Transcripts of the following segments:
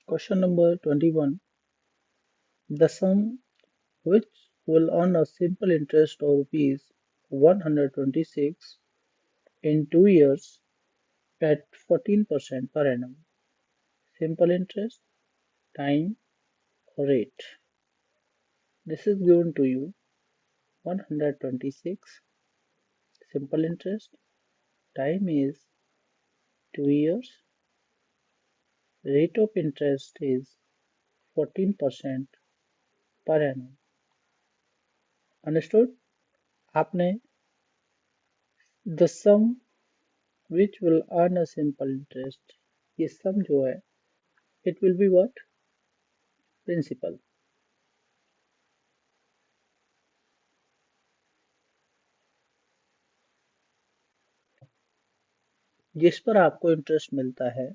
Question number 21. The sum which will earn a simple interest of rupees 126 in 2 years at 14% per annum. Simple interest, time, rate. This is given to you 126. Simple interest, time is 2 years. Rate of interest is 14% per annum. Understood? आपने the sum which will earn a simple interest. ये sum जो है it will be what? Principal. जिस पर आपको interest मिलता है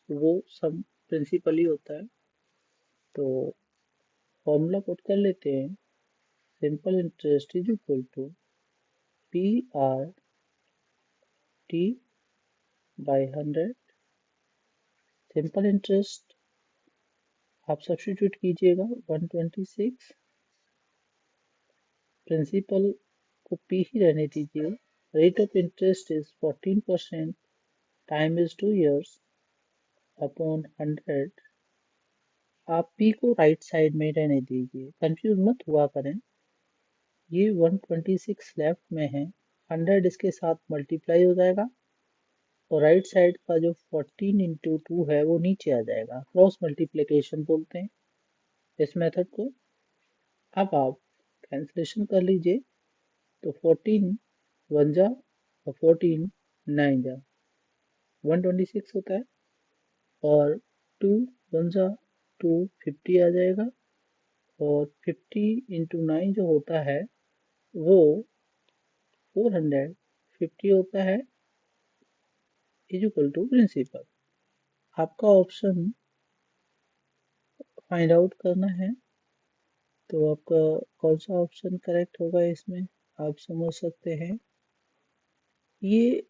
वो सम प्रिंसिपल ही होता है। तो फॉर्मूला पुट कर लेते हैं। Simple interest is equal to P R T by 100। Simple interest आप सब्स्टिट्यूट कीजिएगा 126, प्रिंसिपल को पी ही रहने दीजिए। Rate of interest is 14%, time is 2 years upon 100। आप पी को राइट साइड में रहने दीजिए, कंफ्यूज मत हुआ करें। ये 126 लेफ्ट में है, 100 इसके साथ मल्टीप्लाई हो जाएगा और राइट साइड का जो 14 इंटू 2 है वो नीचे आ जाएगा। क्रॉस मल्टीप्लिकेशन बोलते हैं इस मेथड को। अब आप कैंसिलेशन कर लीजिए तो 14 वन जा और 14 नाइन जा 126 होता है और 2 वन जा 2 50 आ जाएगा और 50 इंटू 9 जो होता है वो 450 होता है इज इक्वल टू प्रिंसिपल। आपका ऑप्शन फाइंड आउट करना है तो आपका कौन सा ऑप्शन करेक्ट होगा इसमें आप समझ सकते हैं। ये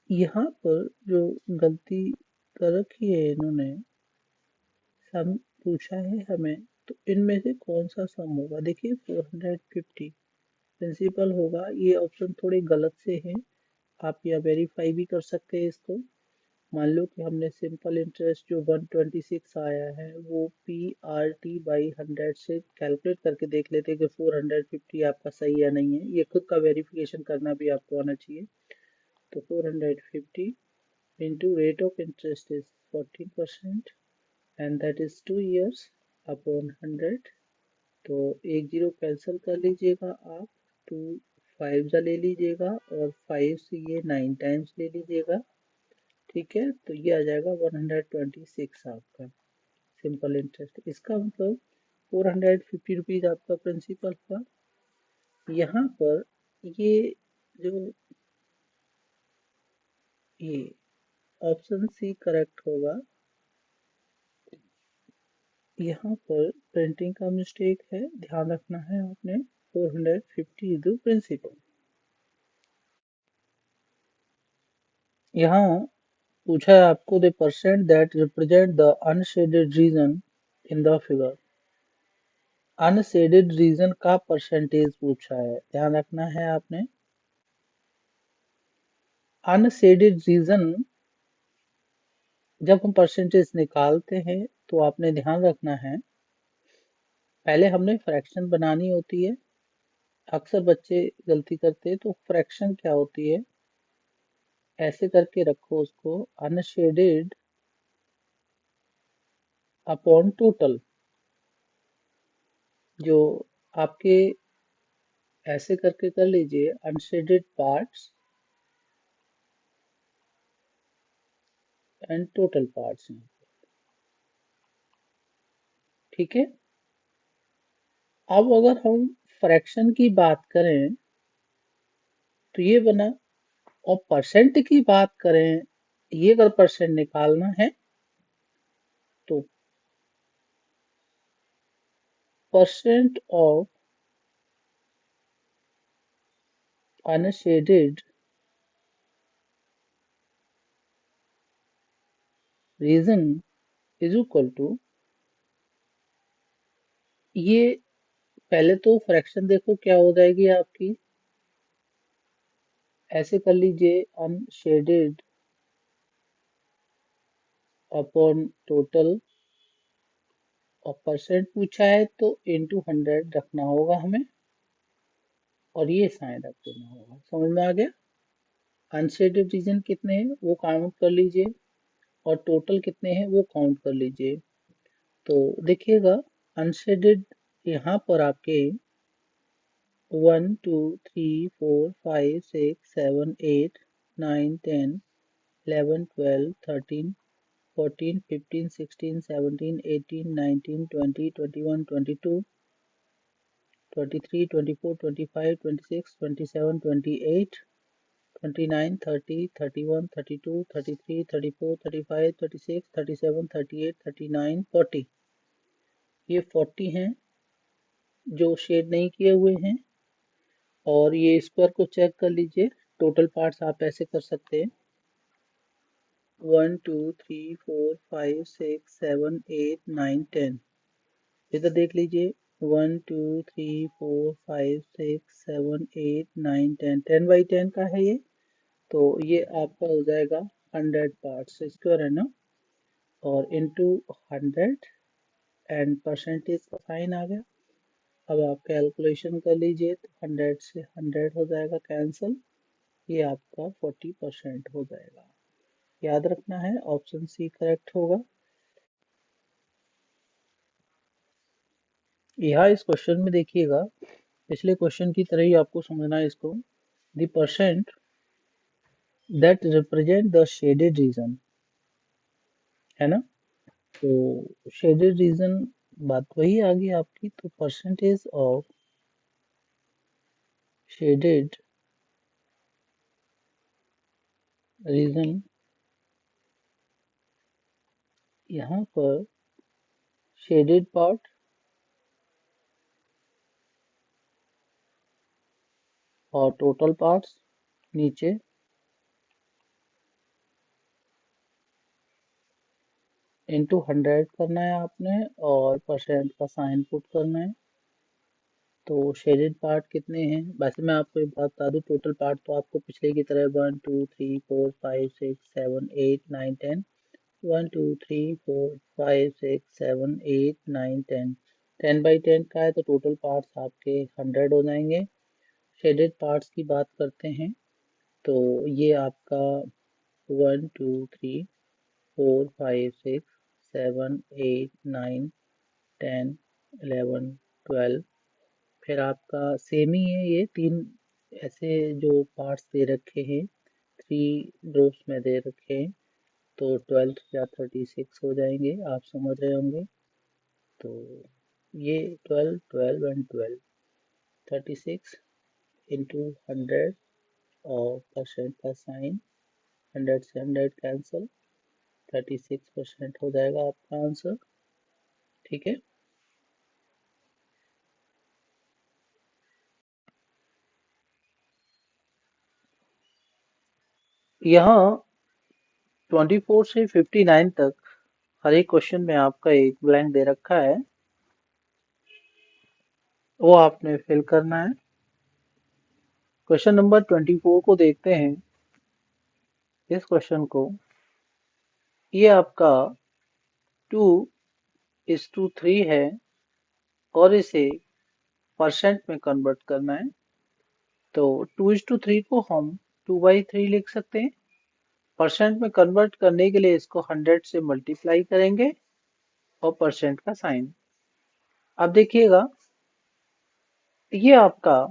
यहाँ पर जो गलती कर रखी है इन्होंने, सम पूछा है हमें तो इनमें से कौन सा सम होगा। देखिए 450 प्रिंसिपल होगा, ये ऑप्शन थोड़े गलत से हैं। आप यह वेरीफाई भी कर सकते हैं इसको। मान लो कि हमने सिंपल इंटरेस्ट जो 126 आया है वो पी आर टी बाई 100 से कैलकुलेट करके देख लेते हैं कि 450 आपका सही या नहीं है। ये खुद का वेरिफिकेशन करना भी आपको आना चाहिए। तो 450 into rate of interest is 14% and that is 2 years upon 100। तो एक जीरो कैंसिल कर लीजिएगा आप, 2 5 जा ले लीजिएगा और 5 से ये 9 टाइम्स ले लीजिएगा। ठीक है, तो ये आ जाएगा 126 आपका सिंपल इंटरेस्ट। इसका मतलब 450 रुपीज आपका प्रिंसिपल हुआ। यहाँ पर ये जो ये ऑप्शन सी करेक्ट होगा। यहाँ पर प्रिंटिंग का मिस्टेक है, ध्यान रखना है आपने। 450 इज द प्रिंसिपल। यहाँ पूछा है आपको the percent that represent the unshaded region in the figure. Unshaded region का परसेंटेज पूछा है, ध्यान रखना है आपने। अनशेडेड रीजन जब हम परसेंटेज निकालते हैं तो आपने ध्यान रखना है, पहले हमने फ्रैक्शन बनानी होती है। अक्सर बच्चे गलती करते हैं। तो फ्रैक्शन क्या होती है, ऐसे करके रखो उसको, अनशेडेड अपॉन टोटल। जो आपके ऐसे करके कर लीजिए, unshielded parts and total parts. ठीक है, अब अगर हम फ्रैक्शन की बात करें तो ये बना, और परसेंट की बात करें, ये अगर परसेंट निकालना है तो percent of unshaded region is equal to, ये पहले तो फ्रैक्शन देखो क्या हो जाएगी आपकी, ऐसे कर लीजिए अनशेडेड अपॉन टोटल, और परसेंट पूछा है तो इनटू 100 रखना होगा हमें, और ये साइन रख देना होगा। समझ में आ गया? अनशेडेड रीजन कितने हैं वो काउंट कर लीजिए, और टोटल कितने हैं वो काउंट कर लीजिए। तो देखिएगा अनशेडेड यहाँ पर आपके 1, 2, 3, 4, 5, 6, 7, 8, 9, 10, 11, 12, 13, 14, 15, 16, 17, 18, 20, 21, 22, 23, 24, 25, 26, 27, 28, 29, 30, 31, 32, 33, 34, 35, 36, 37, 38, 39, 40। ये 40 हैं, और ये स्क्वायर को चेक कर लीजिए। टोटल पार्ट्स आप ऐसे कर सकते हैं 1, 2, 3, 4, 5, 6, 7, 8, 9, 10। इधर देख लीजिए 1, 2, 3, 4, 5, 6, 7, 8, 9, 10, 10 बाई 10 का है ये। तो ये आपका हो जाएगा 100 पार्ट्स स्क्वायर, है ना, और इंटू 100, एंड परसेंटेज का साइन आ गया। अब आप कैलकुलेशन कर लीजिए तो 100 से 100 हो जाएगा कैंसिल, ये आपका 40% हो जाएगा। याद रखना है ऑप्शन सी करेक्ट होगा। यहाँ इस क्वेश्चन में देखिएगा, पिछले क्वेश्चन की तरह ही आपको समझना है इसको। The percent that represent the shaded region, है ना, तो शेडेड रीजन बात वही आ गई आपकी। तो परसेंटेज ऑफ शेडेड रीजन, यहाँ पर शेडेड पार्ट और टोटल पार्ट्स नीचे, इंटू 100 करना है आपने, और परसेंट का साइन पुट करना है। तो शेडेड पार्ट कितने हैं, वैसे मैं आपको एक बात बता दूं, टोटल पार्ट तो आपको पिछले की तरह 1, 2, 3, 4, 5, 6, 7, 8, 9, 10, 1, 2, 3, 4, 5, 6, 7, 8, 9, 10, 10 बाई 10 का है, तो टोटल पार्ट्स आपके 100 हो जाएंगे। शेडेड पार्ट्स की बात करते हैं तो ये आपका 1, 2, 3, 4, 5, 6, 7, 8, 9, 10, 11, 12, फिर आपका सेम ही है, ये तीन ऐसे जो पार्ट्स दे रखे हैं, 3 ग्रुप्स में दे रखे हैं, तो 12 या 36 हो जाएंगे, आप समझ रहे होंगे। तो ये 12, 12 एंड 12, 36 इंटू 100, और परसेंट का साइन, 100 से 100 कैंसिल, 36% हो जाएगा आपका आंसर। ठीक है, यहाँ 24 से 59 तक हर एक क्वेश्चन में आपका एक ब्लैंक दे रखा है, वो आपने फिल करना है। क्वेश्चन नंबर 24 को देखते हैं। इस क्वेश्चन को, ये आपका 2:3 है, और इसे परसेंट में कन्वर्ट करना है। तो 2:3 को हम 2/3 लिख सकते हैं। परसेंट में कन्वर्ट करने के लिए इसको 100 से मल्टीप्लाई करेंगे, और परसेंट का साइन। अब देखिएगा, ये आपका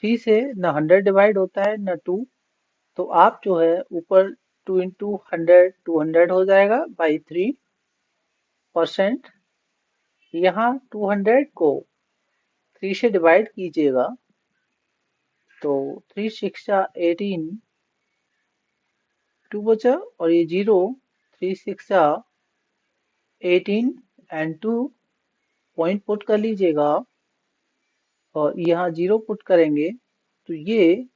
3 से न 100 डिवाइड होता है न 2, तो आप जो है ऊपर 2 इंटू 100, 200 हो जाएगा बाई 3%। यहाँ 200 को 3 से डिवाइड कीजिएगा, तो 3 6 18, 2 बचा, और ये 0, 3 6 18 एंड 2 पॉइंट पुट कर लीजिएगा, और यहाँ 0 पुट करेंगे, तो ये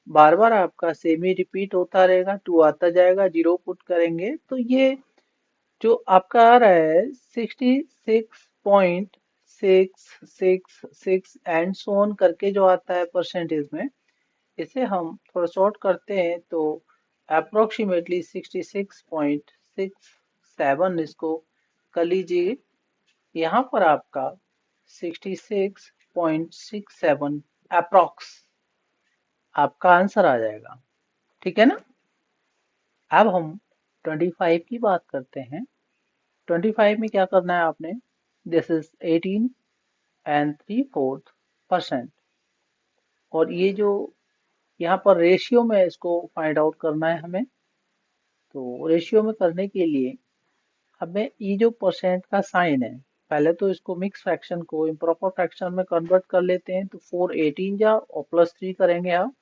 बार बार आपका सेमी रिपीट होता रहेगा, 2 आता जाएगा, 0 पुट करेंगे तो ये जो आपका आ रहा है 66.666 एंड सो ऑन करके जो आता है परसेंटेज में, इसे हम थोड़ा शॉर्ट करते हैं तो अप्रोक्सीमेटली 66.67 इसको कर लीजिए। यहाँ पर आपका 66.67 अप्रोक्स आपका आंसर आ जाएगा। ठीक है ना। अब हम 25 की बात करते हैं। 25 में क्या करना है आपने, दिस इज 18 and 3/4%। और ये जो यहाँ पर रेशियो में इसको फाइंड आउट करना है हमें। तो रेशियो में करने के लिए हमें ये जो परसेंट का साइन है, पहले तो इसको मिक्स फ्रैक्शन को इम्प्रॉपर फ्रैक्शन में कन्वर्ट कर लेते हैं। तो 4 18 जा और +3 करेंगे आप,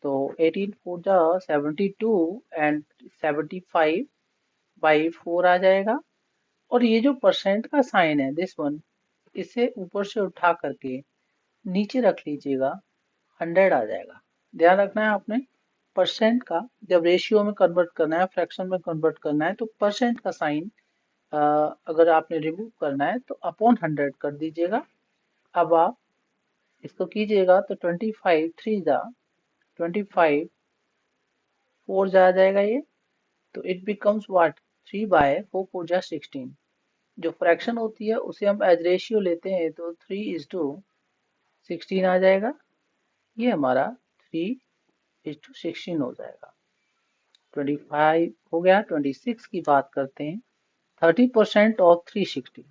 तो 18 4 जा 72 एंड 75/4 आ जाएगा। और ये जो परसेंट का साइन है दिस वन, इसे ऊपर से उठा करके नीचे रख लीजिएगा, 100 आ जाएगा। ध्यान रखना है आपने, परसेंट का जब रेशियो में कन्वर्ट करना है, फ्रैक्शन में कन्वर्ट करना है, तो परसेंट का साइन अगर आपने रिमूव करना है तो अपॉन 100 कर दीजिएगा। अब आप इसको कीजिएगा तो 25 3 जा 25 4 जा आ जाएगा ये। तो इट बिकम्स व्हाट, 3/4 जा 16। जो फ्रैक्शन होती है उसे हम एज रेशियो लेते हैं तो 3:16 आ जाएगा। ये हमारा 3:16 हो जाएगा। 25 हो गया। 26 की बात करते हैं। 30% ऑफ 360,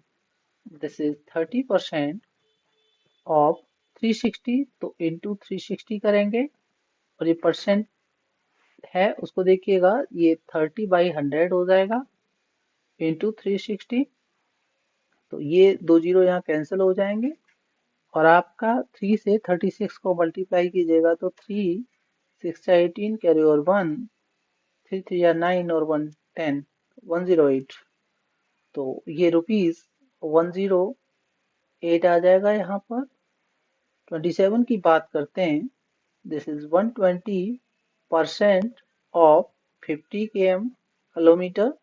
दिस इज 30% ऑफ 360, तो इंटू 360 करेंगे। और ये परसेंट है उसको देखिएगा, ये 30/100 हो जाएगा इंटू 360। तो ये 2 जीरो यहाँ कैंसिल हो जाएंगे। और आपका 3 से 36 को मल्टीप्लाई कीजिएगा तो 3 6 जा 18 कैरी और 1, 3 3 जा 9 और 1 10, 108। तो ये ₹108 आ जाएगा यहाँ पर। 27 की बात करते हैं। This is 120% of 50 km kilometre.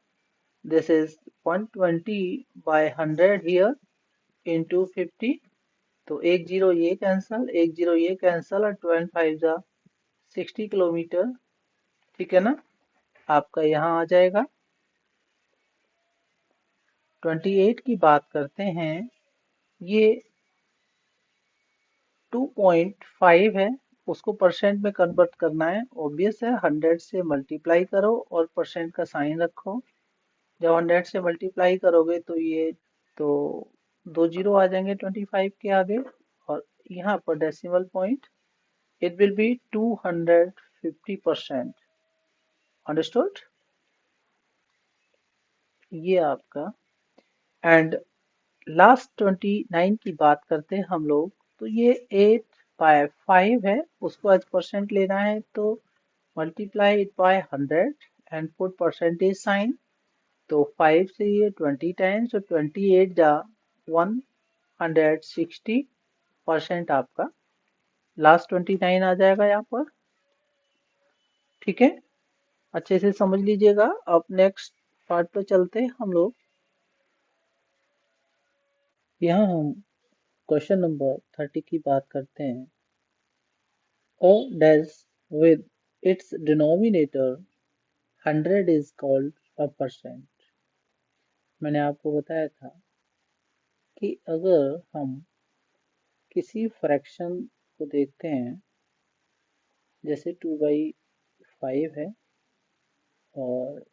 This is 120/100 here into 50। तो एक जीरो ये कैंसल, एक जीरो ये कैंसल, और 12 5 जा 60 किलोमीटर। ठीक है ना। आपका यहाँ आ जाएगा। 28 की बात करते हैं। ये 2.5 है, उसको परसेंट में कन्वर्ट करना है। ऑब्वियस है, 100 से मल्टीप्लाई करो और परसेंट का साइन रखो। जब 100 से मल्टीप्लाई करोगे तो ये तो 2 जीरो आ जाएंगे 25 के आगे, और यहाँ पर decimal point, it will B 250%। Understood. ये आपका। एंड लास्ट 29 की बात करते हैं हम लोग। तो ये 8/5 है, उसको एज परसेंट लेना है तो multiply it by 100 and put percentage sign. तो 5 से ये 20 टाइम्स, तो 28 जा 160% आपका लास्ट 29 आ जाएगा यहाँ पर। ठीक है, अच्छे से समझ लीजिएगा। अब नेक्स्ट पार्ट पे चलते हैं हम लोग। यहाँ हम क्वेश्चन नंबर 30 की बात करते हैं। O dash with its denominator 100 is called a percent। मैंने आपको बताया था कि अगर हम किसी फ्रैक्शन को देखते हैं, जैसे 2/5 है और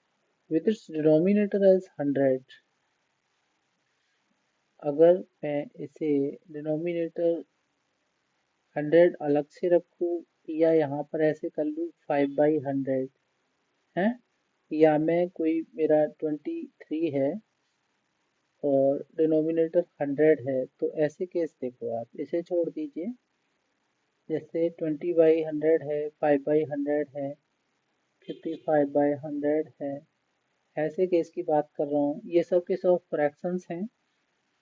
with its denominator as 100, अगर मैं इसे डिनोमिनेटर 100 अलग से रखूं या यहाँ पर ऐसे कर लूँ 5/100 है, या मैं कोई मेरा 23 है और डिनोमिनेटर 100 है, तो ऐसे केस देखो, आप इसे छोड़ दीजिए। जैसे 20/100 है, 5/100 है, 55/100 है, ऐसे केस की बात कर रहा हूँ। ये सब के सब फ्रैक्शंस हैं,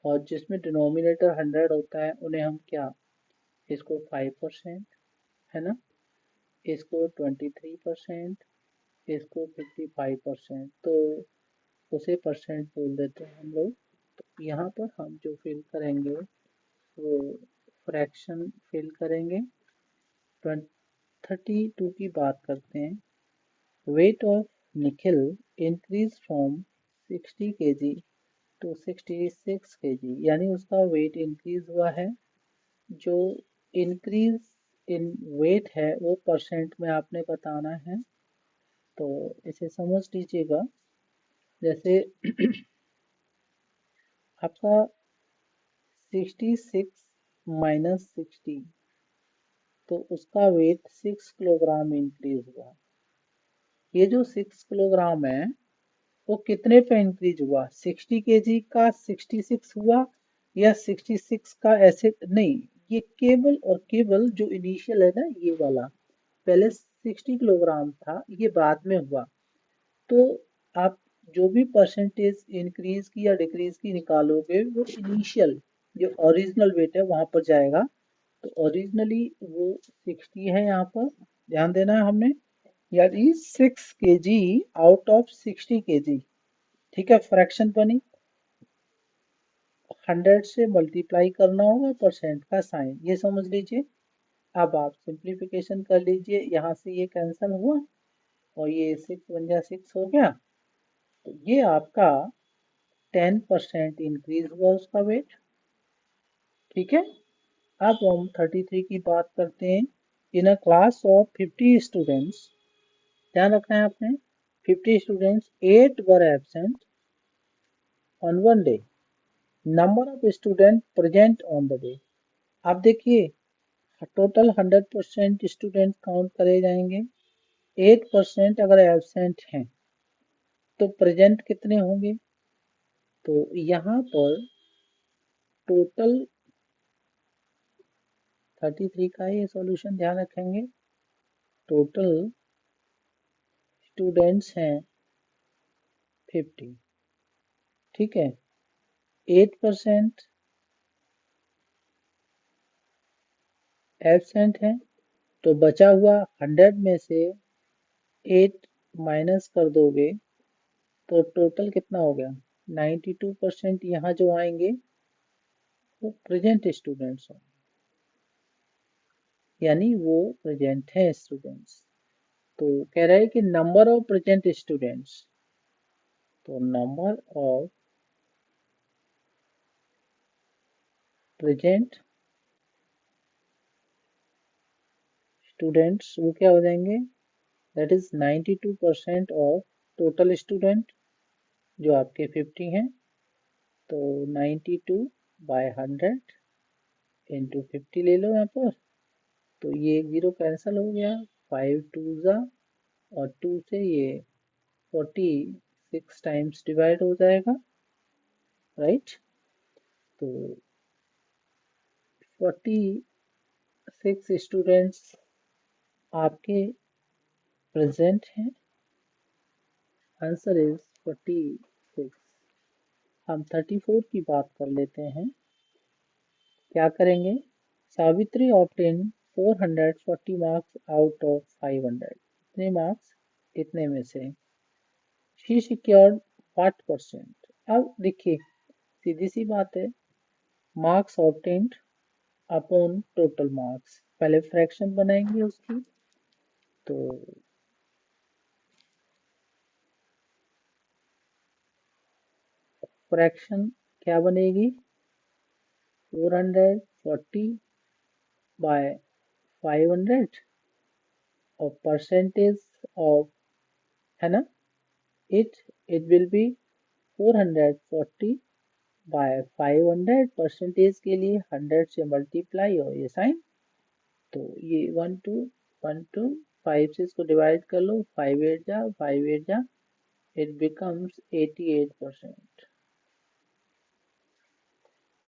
और जिसमें डिनोमिनेटर 100 होता है उन्हें हम क्या, इसको 5% है ना, इसको 23%, इसको 55%। तो उसे परसेंट बोल देते हैं हम लोग। तो यहाँ पर हम जो फिल करेंगे वो फ्रैक्शन फिल करेंगे। 32 की बात करते हैं। Weight of Nikhil increase from 60 kg to 66 kg, यानी उसका वेट इंक्रीज हुआ है। जो इंक्रीज इन वेट है वो परसेंट में आपने बताना है। तो इसे समझ लीजिएगा, जैसे आपका 66 माइनस 60, तो उसका वेट 6 किलोग्राम इंक्रीज हुआ। ये जो 6 किलोग्राम है वो कितने पे इंक्रीज हुआ? 60 केजी का 66 हुआ या 66 का ऐसे नहीं, ये केवल और केवल जो इनिशियल है ना ये वाला, पहले 60 किलोग्राम था, ये बाद में हुआ। तो आप जो भी परसेंटेज इंक्रीज की या डिक्रीज की निकालोगे वो इनिशियल जो ओरिजिनल वेट है वहां पर जाएगा। तो ओरिजिनली वो 60 है, यहाँ पर ध्यान देना है हमने, यानी 6 केजी आउट ऑफ 60 केजी। ठीक है, फ्रैक्शन बनी, 100 से मल्टीप्लाई करना होगा परसेंट का साइन, ये समझ लीजिए। अब आप सिंप्लीफिकेशन कर लीजिए, यहाँ से ये कैंसिल हुआ और ये 6 बन गया, 6 हो गया। तो ये आपका 10% इंक्रीज हुआ उसका वेट। ठीक है, अब हम 33 की बात करते हैं। इन अ क्लास ऑफ 50 स्टूडेंट्स, ध्यान रखना है आपने, 50 students 8 were absent on one day, number of student present on the day. आप देखिए टोटल 100% स्टूडेंट काउंट करे जाएंगे, 8% अगर एब्सेंट हैं तो प्रेजेंट कितने होंगे? तो यहाँ पर टोटल 33 का ये सॉल्यूशन ध्यान रखेंगे। टोटल स्टूडेंट्स हैं 50, ठीक है, 8% एब्सेंट हैं, तो बचा हुआ 100 में से 8 माइनस कर दोगे तो टोटल कितना हो गया? 92% यहाँ जो आएंगे वो प्रेजेंट स्टूडेंट्स होंगे, यानी वो प्रेजेंट हैं स्टूडेंट्स। तो कह रहा है कि नंबर ऑफ प्रेजेंट स्टूडेंट्स, तो नंबर ऑफ प्रेजेंट स्टूडेंट्स वो क्या हो जाएंगे? That is 92% of total student जो आपके 50 हैं। तो 92 बाय 100 इंटू 50 ले लो यहाँ पर, तो ये 0 कैंसिल हो गया, 5 टू ज़ा और 2 से ये 46 टाइम्स डिवाइड हो जाएगा, राइट। तो 46 स्टूडेंट्स आपके प्रेजेंट हैं, आंसर इज 46। हम 34 की बात कर लेते हैं। क्या करेंगे? Savitri obtain 440 marks out of 500, कितने मार्क्स? इतने में से शी सिक्योर्ड व्हाट परसेंट? अब देखिए सीधी सी बात है, marks obtained upon total marks, पहले फ्रैक्शन बनाएंगे उसकी। तो फ्रैक्शन क्या बनेगी? 440 बाय 500 और परसेंटेज ऑफ, है ना, it it will be 440 by 500, percentage के लिए 100 से मल्टीप्लाई और ये साइन। तो ये 5 से इसको डिवाइड कर लो, 5 8 जा, 5 8 जा, इट बिकम्स 88%।